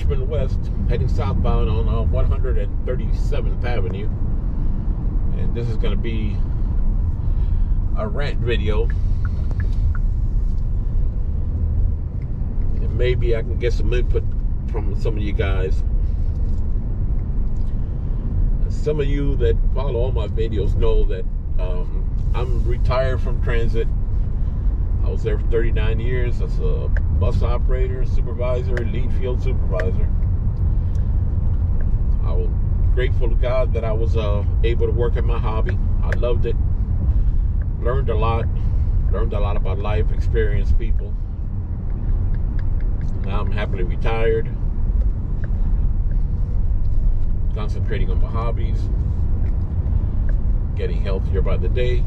Richmond West, heading southbound on 137th Avenue. And this is going to be a rant video. And maybe I can get some input from some of you guys. Some of you that follow all my videos know that I'm retired from transit. I was there for 39 years as a bus operator, supervisor, lead field supervisor. I was grateful to God that I was able to work at my hobby. I loved it. Learned a lot about life, experienced people. Now I'm happily retired, concentrating on my hobbies, getting healthier by the day.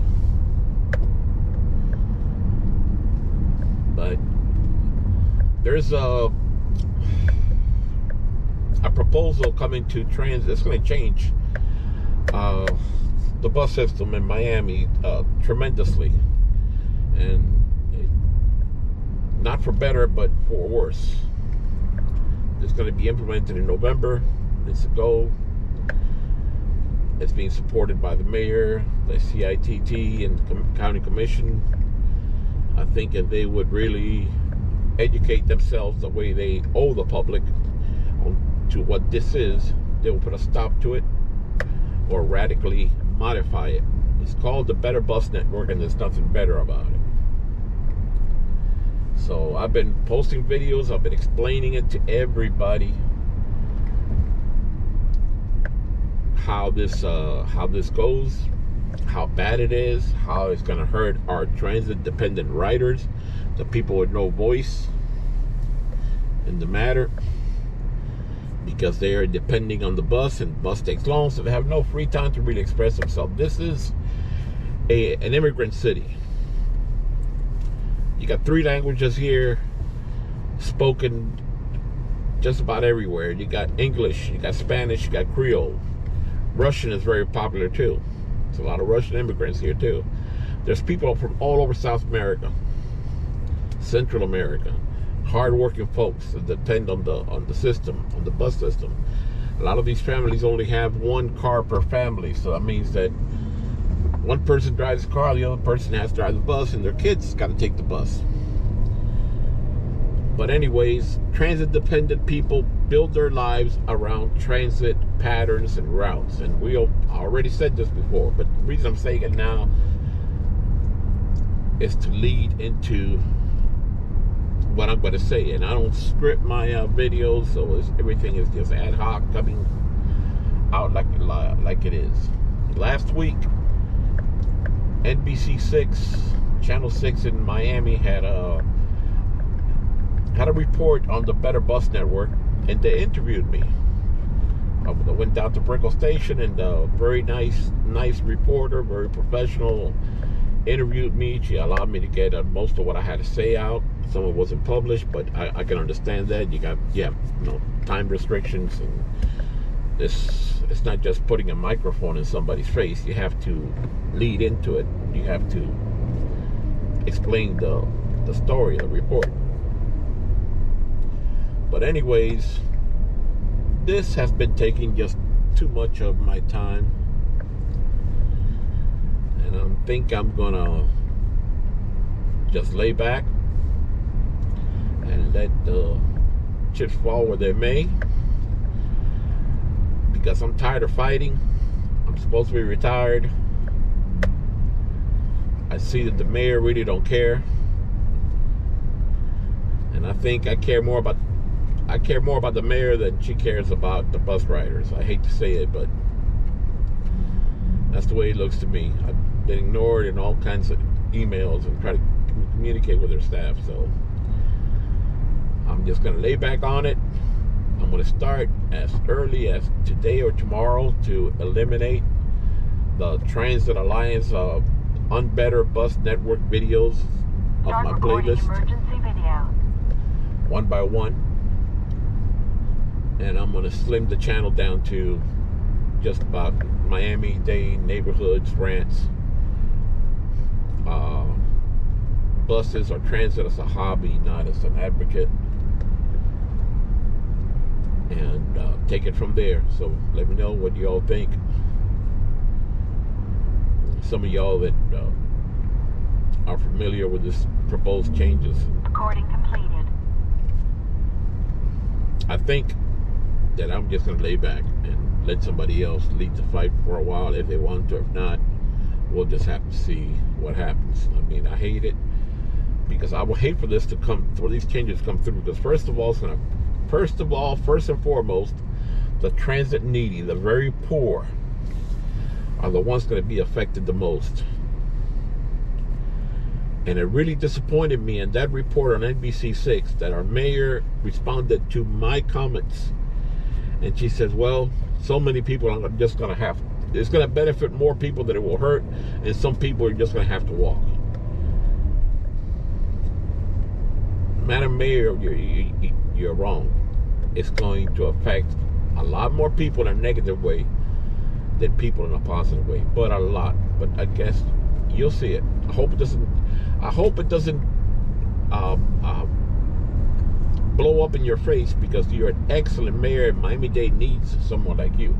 But there's a proposal coming to transit. It's going to change the bus system in Miami tremendously, and not for better, but for worse. It's going to be implemented in November. It's a go. It's being supported by the mayor, the CITT, and the county commission. I think if they would really educate themselves the way they owe the public to what this is, they will put a stop to it or radically modify it. It's called the Better Bus Network, and there's nothing better about it. So I've been posting videos. I've been explaining it to everybody how this goes, how bad it is, how it's going to hurt our transit-dependent riders, the people with no voice in the matter, because they are depending on the bus, and the bus takes long, so they have no free time to really express themselves. This is an immigrant city. You got 3 languages here, spoken just about everywhere. You got English, you got Spanish, you got Creole. Russian is very popular too. There's a lot of Russian immigrants here too. There's people from all over South America, Central America, hard-working folks that depend on the system, on the bus system. A lot of these families only have 1 car per family, so that means that one person drives the car, the other person has to drive the bus, and their kids got to take the bus. But anyways, transit-dependent people build their lives around transit patterns and routes. And I already said this before, but the reason I'm saying it now is to lead into what I'm going to say. And I don't script my videos, so everything is just ad hoc, coming out like it is. Last week, NBC6, Channel 6 in Miami had a report on the Better Bus Network, and they interviewed me. I went down to Brickell Station, and a very nice reporter, very professional, interviewed me. She allowed me to get most of what I had to say out. Some of it wasn't published, but I can understand that. You got, time restrictions, and it's not just putting a microphone in somebody's face. You have to lead into it. You have to explain the story, the report. But anyways, this has been taking just too much of my time, and I think I'm gonna just lay back and let the chips fall where they may, because I'm tired of fighting. I'm supposed to be retired. I see that the mayor really don't care, and I think I care more about the mayor than she cares about the bus riders. I hate to say it, but that's the way it looks to me. I've been ignored in all kinds of emails and try to communicate with her staff, so I'm just going to lay back on it. I'm going to start as early as today or tomorrow to eliminate the Transit Alliance Unbetter Bus Network videos of my playlist, emergency video. one by one. And I'm going to slim the channel down to just about Miami-Dade neighborhoods, rants, buses or transit as a hobby, not as an advocate. and take it from there. So let me know what y'all think. Some of y'all that are familiar with this proposed changes. Recording completed. I think that I'm just going to lay back and let somebody else lead the fight for a while if they want to. If not, we'll just have to see what happens. I mean, I hate it because I would hate for this to come, for these changes to come through. Because first and foremost, the transit needy, the very poor, are the ones going to be affected the most. And it really disappointed me in that report on NBC6 that our mayor responded to my comments. And she says, well, so many people are just going to have, it's going to benefit more people than it will hurt. And some people are just going to have to walk. Madam Mayor, you're wrong. It's going to affect a lot more people in a negative way than people in a positive way, but a lot. But I guess you'll see it. I hope it doesn't blow up in your face, because you're an excellent mayor and Miami-Dade needs someone like you.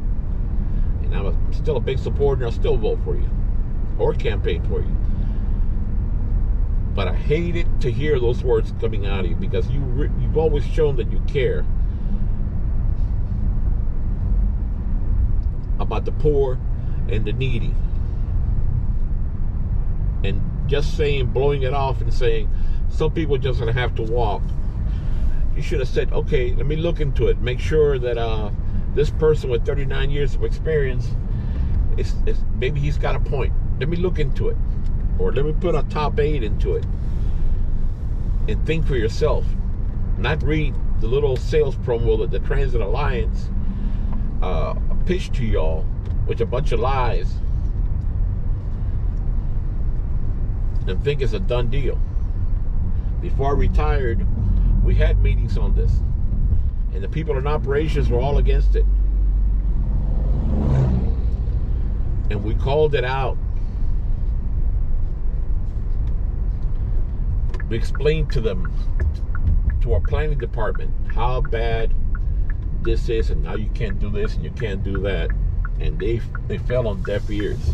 And I'm still a big supporter, and I'll still vote for you or campaign for you. But I hate it to hear those words coming out of you, because you've always shown that you care about the poor and the needy. And just blowing it off and saying some people are just going to have to walk. You should have said, okay, let me look into it. Make sure that this person with 39 years of experience, maybe he's got a point. Let me look into it. Or let me put a top 8 into it. And think for yourself. Not read the little sales promo that the Transit Alliance pitched to y'all, which a bunch of lies, and think it's a done deal. Before I retired, we had meetings on this, and the people in operations were all against it. And we called it out. We explained to them, to our planning department, how bad this is, and now you can't do this and you can't do that. And they fell on deaf ears.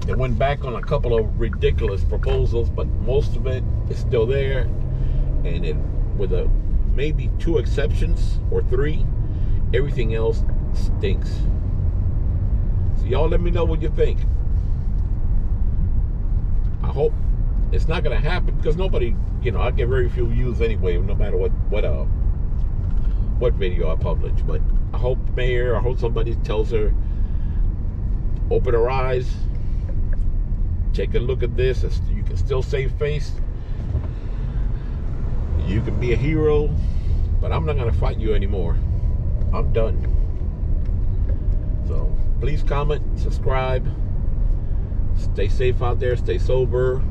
They went back on a couple of ridiculous proposals, but most of it is still there. And with maybe 2 exceptions or 3, everything else stinks. So y'all let me know what you think. I hope it's not going to happen, because nobody, I get very few views anyway, no matter what video I publish. But I hope somebody tells her, open her eyes, take a look at this. You can still save face. You can be a hero, but I'm not going to fight you anymore. I'm done. So please comment, subscribe, stay safe out there, stay sober.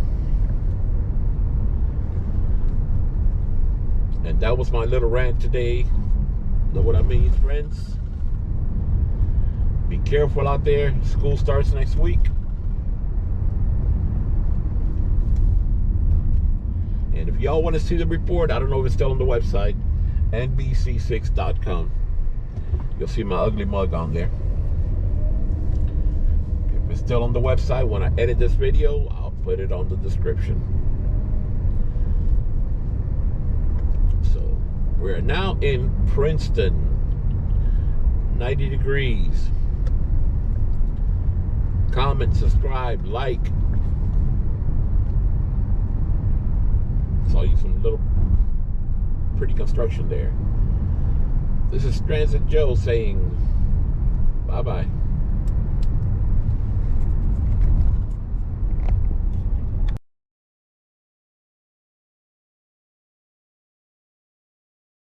And that was my little rant today. Know what I mean, friends? Be careful out there. School starts next week. And if y'all want to see the report, I don't know if it's still on the website, nbc6.com. You'll see my ugly mug on there. If it's still on the website, when I edit this video, I'll put it on the description. We're now in Princeton, 90 degrees. Comment, subscribe, like. Saw you some little pretty construction there. This is Transit Joe saying bye-bye.